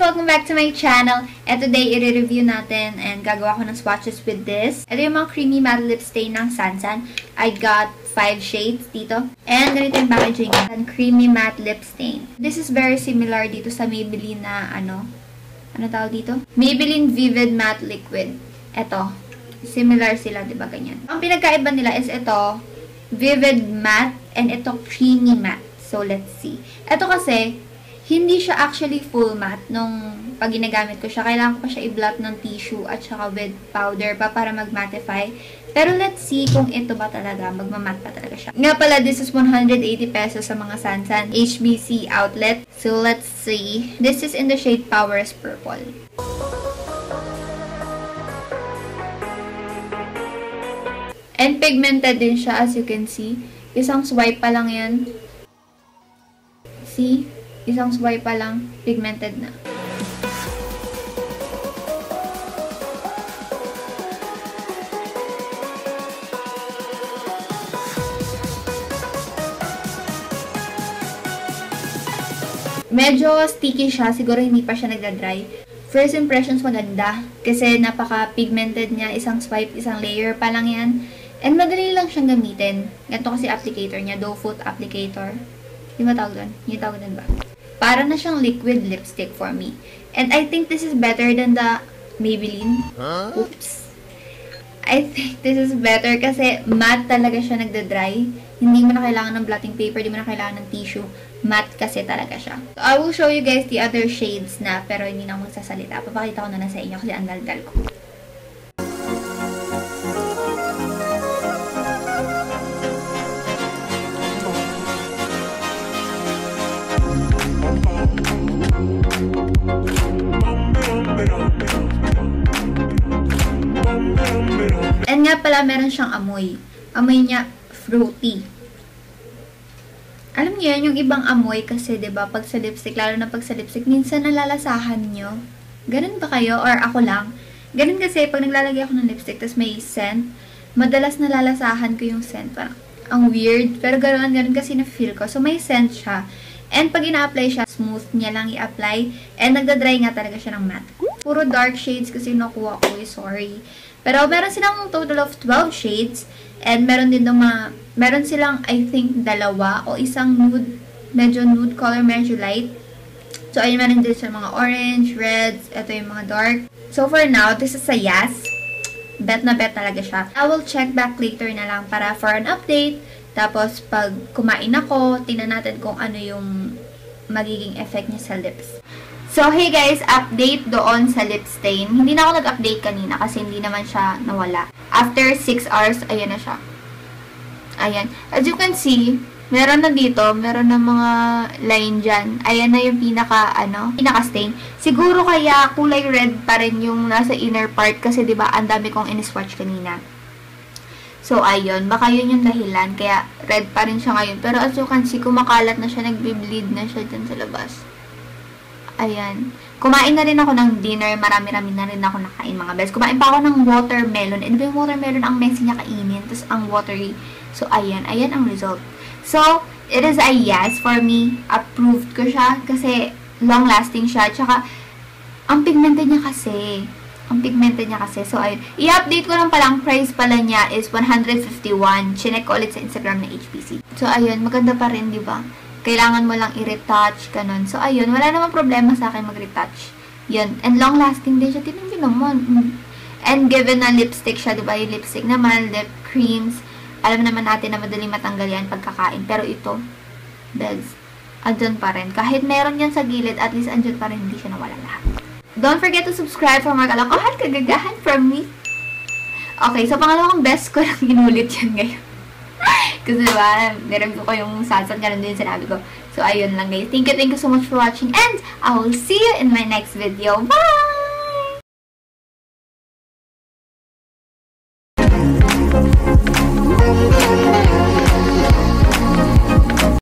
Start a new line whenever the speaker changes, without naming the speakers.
Welcome back to my channel. And today, i-review natin and gagawa ko ng swatches with this. Ito yung mga creamy matte lip stain ng Sansan. I got 5 shades dito. And ganito yung packaging. Creamy matte lip stain. This is very similar dito sa Maybelline na ano tawag dito? Maybelline Vivid Matte Liquid. Ito. Similar sila, diba ganyan? Ang pinagkaiba nila is ito, Vivid Matte, and ito Creamy Matte. So, let's see. Ito kasi, hindi siya actually full matte nung pag ginagamit ko siya. Kailangan ko pa siya i-blot ng tissue at saka with powder pa para mag-mattify. Pero let's see kung ito ba talaga, magmamatte pa talaga siya. Nga pala, this is 180 pesos sa mga Sansan HBC outlet. So, let's see. This is in the shade Powers Purple. And pigmented din siya, as you can see. Isang swipe pa lang yan. See? Isang swipe pa lang, pigmented na. Medyo sticky siya, siguro hindi pa siya nagda-dry. First impressions maganda, kasi napaka-pigmented niya, isang swipe, isang layer pa lang yan. And madali lang siyang gamitin. Ganito kasi applicator niya, doe foot applicator. Di ba tawag doon? Yung tawag doon ba? Para na siyang liquid lipstick for me. And I think this is better than the Maybelline. Oops. I think this is better kasi matte talaga siya nagda-dry. Hindi mo na kailangan ng blotting paper, hindi mo na kailangan ng tissue. Matte kasi talaga siya. So, I will show you guys the other shades na, pero hindi na ako magsasalita. Papakita ko na lang sa inyo kasi ang daldal ko. And nga pala, meron siyang amoy. Amoy niya, fruity. Alam niyo yan, yung ibang amoy kasi, diba, pag sa lipstick, lalo na pag sa lipstick, minsan nalalasahan nyo. Ganun ba kayo? Or ako lang? Ganun kasi, pag naglalagay ako ng lipstick, tas may scent, madalas nalalasahan ko yung scent. Parang, ang weird. Pero ganun kasi na-feel ko. So, may scent siya. And pag ina-apply siya, smooth niya lang i-apply. And nagda-dry nga talaga siya ng matte. Puro dark shades kasi nakuha ko eh, sorry. Pero meron silang total of 12 shades. And meron din meron silang, I think, dalawa o isang nude, medyo nude color, medyo light. So, ayun, meron din siya mga orange, reds, ito yung mga dark. So, for now, this is a yes. Bet na bet talaga siya. I will check back later na lang para for an update. Tapos, pag kumain ako, tingnan natin kung ano yung magiging effect niya sa lips. So, hey guys, update doon sa lip stain. Hindi na ako nag-update kanina kasi hindi naman siya nawala. After 6 hours, ayan na siya. Ayan. As you can see, meron na dito, meron na mga line dyan. Ayan na yung pinaka-stain. Siguro kaya kulay red pa rin yung nasa inner part kasi diba, ang dami kong in-swatch kanina. So, ayun. Baka yun yung dahilan. Kaya, red pa rin siya ngayon. Pero as you can see, kumakalat na siya. Nagbe-bleed na siya dyan sa labas. Ayan. Kumain na rin ako ng dinner. Marami-rami na rin ako nakain, mga best. Kumain pa ako ng watermelon. And yung watermelon, ang messy niya kainin. Tapos, ang watery. So, ayan. Ayan ang result. So, it is a yes for me. Approved ko siya. Kasi, long-lasting siya. Tsaka, ang pigmented niya kasi. So, ayun. I-update ko lang pala, ang price pala niya is 151. Chinek ko ulit sa Instagram na HBC. So, ayun. Maganda pa rin, di ba? Kailangan mo lang i-retouch, ganun. So, ayun. Wala namang problema sa akin mag-retouch. Yun. And long-lasting din siya. Tingnan din naman. And given na lipstick siya, di ba? Yung lipstick naman, lip creams. Alam naman natin na madaling matanggal yan pagkakain. Pero ito, beds, andyan pa rin. Kahit meron yan sa gilid, at least andyan pa rin. Hindi siya nawala lahat. Don't forget to subscribe for more kalokohan, kagagahan from me. Okay, so pangalawang best ko lang inulit yan ngayon. Kasi diba, meron ko yung Sansan, ganun din sinabi ko. So, ayun lang guys. Thank you so much for watching and I will see you in my next video. Bye!